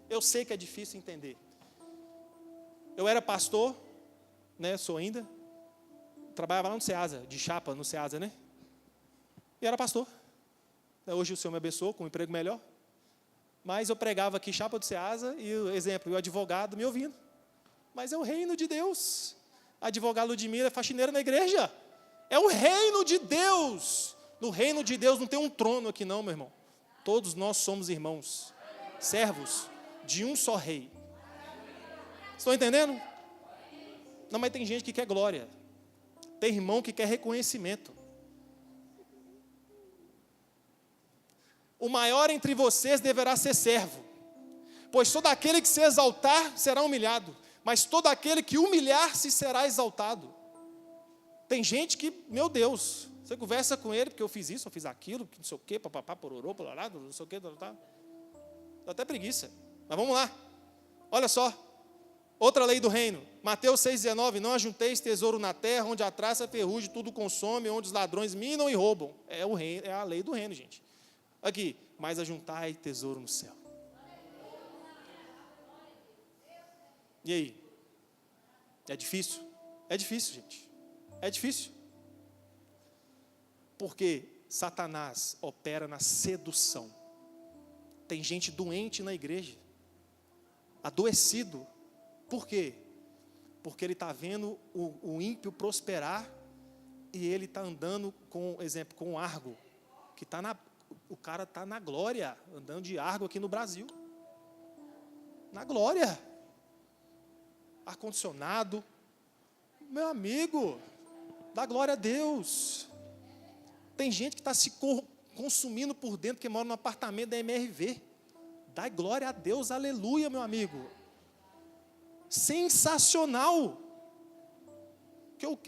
Eu sei que é difícil entender. Eu era pastor, né? Sou ainda. Trabalhava lá no Ceasa, de chapa no Ceasa, né? E era pastor. Hoje o Senhor me abençoou com um emprego melhor. Mas eu pregava aqui chapa do Ceasa e, exemplo, o advogado me ouvindo. Mas é o reino de Deus. A advogada Ludmila é faxineira na igreja. É o reino de Deus. No reino de Deus não tem um trono aqui não, meu irmão. Todos nós somos irmãos, servos de um só rei. Estão entendendo? Não, mas tem gente que quer glória. Tem irmão que quer reconhecimento. O maior entre vocês deverá ser servo. Pois todo aquele que se exaltar será humilhado, mas todo aquele que humilhar-se será exaltado. Tem gente que, meu Deus, você conversa com ele, porque eu fiz isso, eu fiz aquilo, não sei o quê, papapá, pororô, pororá, não sei o quê, dá até preguiça. Mas vamos lá. Olha só. Outra lei do reino. Mateus 6,19. Não ajunteis tesouro na terra, onde a traça, a ferrugem, tudo consome, onde os ladrões minam e roubam. É a lei do reino, gente. Aqui. Mas ajuntai tesouro no céu. E aí? É difícil? É difícil, gente. É difícil. Porque Satanás opera na sedução. Tem gente doente na igreja. Adoecido. Por quê? Porque ele está vendo o ímpio prosperar e ele está andando com, exemplo, com o Argo, que o cara está na glória, andando de Argo aqui no Brasil. Na glória. Ar-condicionado. Meu amigo, dá glória a Deus. Tem gente que está se consumindo por dentro, que mora no apartamento da MRV. Dá glória a Deus, aleluia, meu amigo. Sensacional.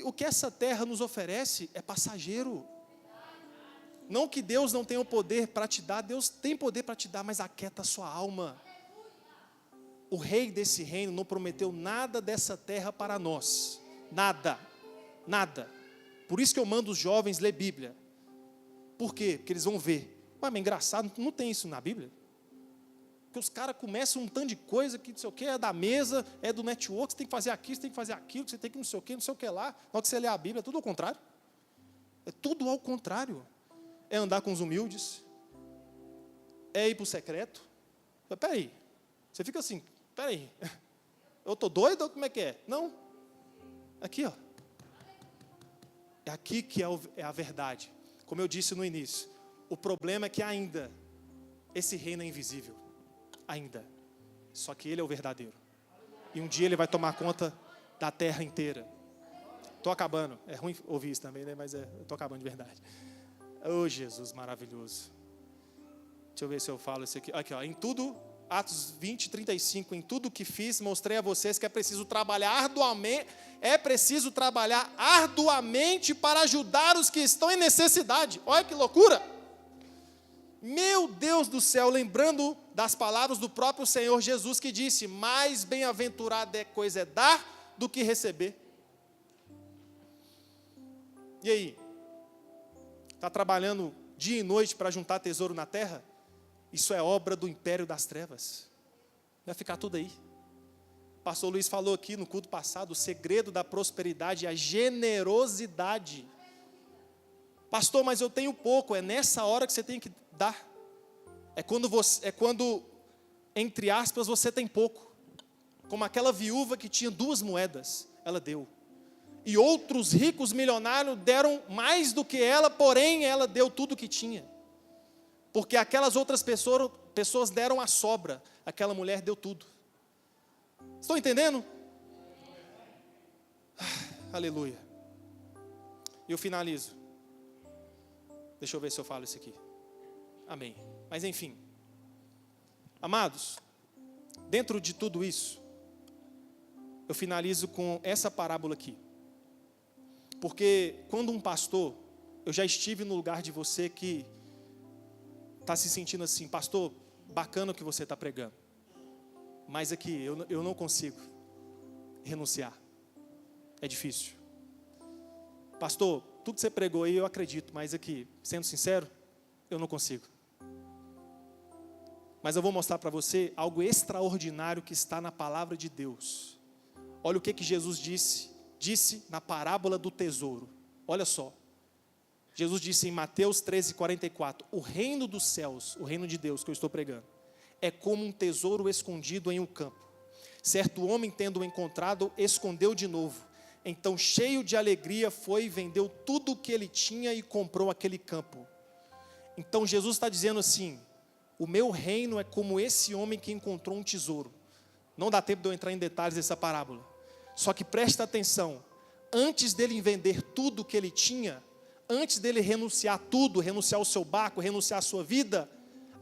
O que essa terra nos oferece é passageiro. Não que Deus não tenha o poder para te dar, Deus tem poder para te dar, mas aquieta a sua alma. O rei desse reino não prometeu nada dessa terra para nós. Nada. Nada. Por isso que eu mando os jovens ler Bíblia. Por quê? Porque eles vão ver. Mas é engraçado, não tem isso na Bíblia. Porque os caras começam um tanto de coisa que não sei o que, é da mesa, é do network, você tem que fazer aquilo, você tem que fazer aquilo, você tem que não sei o que lá. Na hora que você lê a Bíblia, é tudo ao contrário. É tudo ao contrário. É andar com os humildes. É ir para o secreto. Peraí. Você fica assim, peraí. Eu estou doido ou como é que é? Não. Aqui, ó. É aqui que é a verdade. Como eu disse no início. O problema é que ainda esse reino é invisível. Ainda. Só que ele é o verdadeiro. E um dia ele vai tomar conta da terra inteira. Estou acabando. É ruim ouvir isso também, né? Mas eu estou acabando de verdade. Oh, Jesus maravilhoso. Deixa eu ver se eu falo isso aqui. Aqui, ó. Em tudo, Atos 20, 35. Em tudo que fiz, mostrei a vocês que é preciso trabalhar arduamente. É preciso trabalhar arduamente para ajudar os que estão em necessidade. Olha que loucura. Meu Deus do céu, lembrando das palavras do próprio Senhor Jesus que disse, mais bem-aventurada coisa é dar do que receber. E aí? Está trabalhando dia e noite para juntar tesouro na terra? Isso é obra do império das trevas. Vai ficar tudo aí. O pastor Luiz falou aqui no culto passado, o segredo da prosperidade é a generosidade. Pastor, mas eu tenho pouco. É nessa hora que você tem que dar. É quando, entre aspas, você tem pouco. Como aquela viúva que tinha 2 moedas, ela deu. E outros ricos milionários deram mais do que ela, porém ela deu tudo o que tinha. Porque aquelas outras pessoas deram a sobra, aquela mulher deu tudo. Estão entendendo? Aleluia. E eu finalizo. Deixa eu ver se eu falo isso aqui. Amém. Mas enfim. Amados, dentro de tudo isso, eu finalizo com essa parábola aqui. Porque quando um pastor, eu já estive no lugar de você que está se sentindo assim, pastor, bacana o que você está pregando. Mas aqui, eu não consigo renunciar. É difícil. Pastor, tudo que você pregou aí eu acredito, mas aqui, sendo sincero, eu não consigo. Mas eu vou mostrar para você algo extraordinário que está na palavra de Deus. Olha o que Jesus disse na parábola do tesouro. Olha só. Jesus disse em Mateus 13:44, o reino dos céus, o reino de Deus que eu estou pregando, é como um tesouro escondido em um campo. Certo homem, tendo-o encontrado, escondeu de novo. Então, cheio de alegria, foi e vendeu tudo o que ele tinha e comprou aquele campo. Então, Jesus está dizendo assim, o meu reino é como esse homem que encontrou um tesouro. Não dá tempo de eu entrar em detalhes dessa parábola. Só que presta atenção, antes dele vender tudo o que ele tinha, antes dele renunciar tudo, renunciar o seu barco, renunciar a sua vida,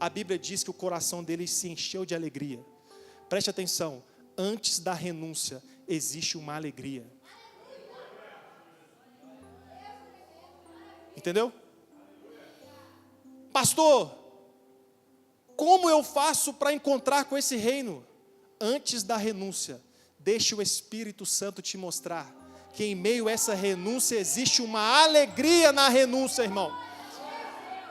a Bíblia diz que o coração dele se encheu de alegria. Preste atenção, antes da renúncia existe uma alegria. Entendeu? Pastor, como eu faço para encontrar com esse reino? Antes da renúncia, deixe o Espírito Santo te mostrar que em meio a essa renúncia existe uma alegria na renúncia, irmão.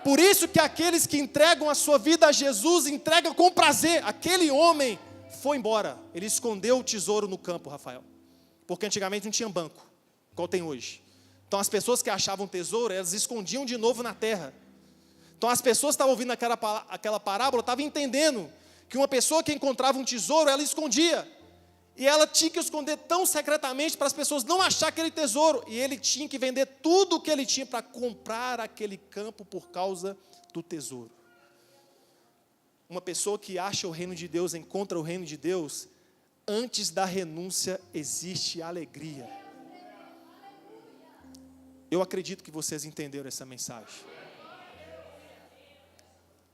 Por isso que aqueles que entregam a sua vida a Jesus, entregam com prazer. Aquele homem foi embora, ele escondeu o tesouro no campo, Rafael. Porque antigamente não tinha banco, igual tem hoje. Então as pessoas que achavam tesouro, elas escondiam de novo na terra. Então as pessoas que estavam ouvindo aquela parábola, estavam entendendo que uma pessoa que encontrava um tesouro, ela escondia. E ela tinha que esconder tão secretamente para as pessoas não acharem aquele tesouro. E ele tinha que vender tudo o que ele tinha para comprar aquele campo por causa do tesouro. Uma pessoa que acha o reino de Deus, encontra o reino de Deus, antes da renúncia existe alegria. Eu acredito que vocês entenderam essa mensagem.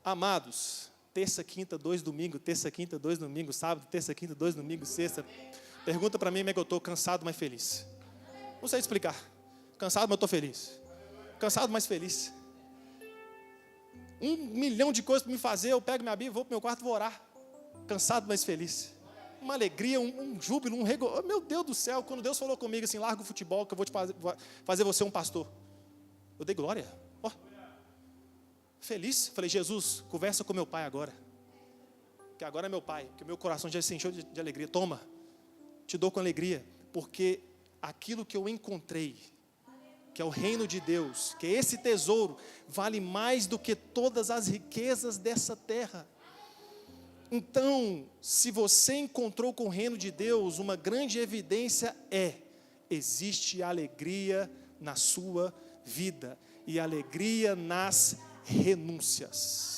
Amados, terça, quinta, 2 domingos, terça, quinta, 2 domingos, sábado, terça, quinta, 2 domingos, sexta. Pergunta para mim como é que eu estou, cansado, mas feliz. Não sei explicar. Cansado, mas eu estou feliz. Cansado, mas feliz. 1 milhão de coisas para me fazer, eu pego minha Bíblia, vou para o meu quarto e vou orar. Cansado, mas feliz. Uma alegria, um júbilo, um regozijos. Meu Deus do céu, quando Deus falou comigo assim, larga o futebol que eu vou fazer você um pastor. Eu dei glória. Ó. Feliz. Falei, Jesus, conversa com meu pai agora. Que agora é meu pai, que o meu coração já se encheu de alegria. Toma, te dou com alegria, porque aquilo que eu encontrei, que é o reino de Deus, que é esse tesouro, vale mais do que todas as riquezas dessa terra. Então, se você encontrou com o reino de Deus, uma grande evidência existe alegria na sua vida, e alegria nas renúncias.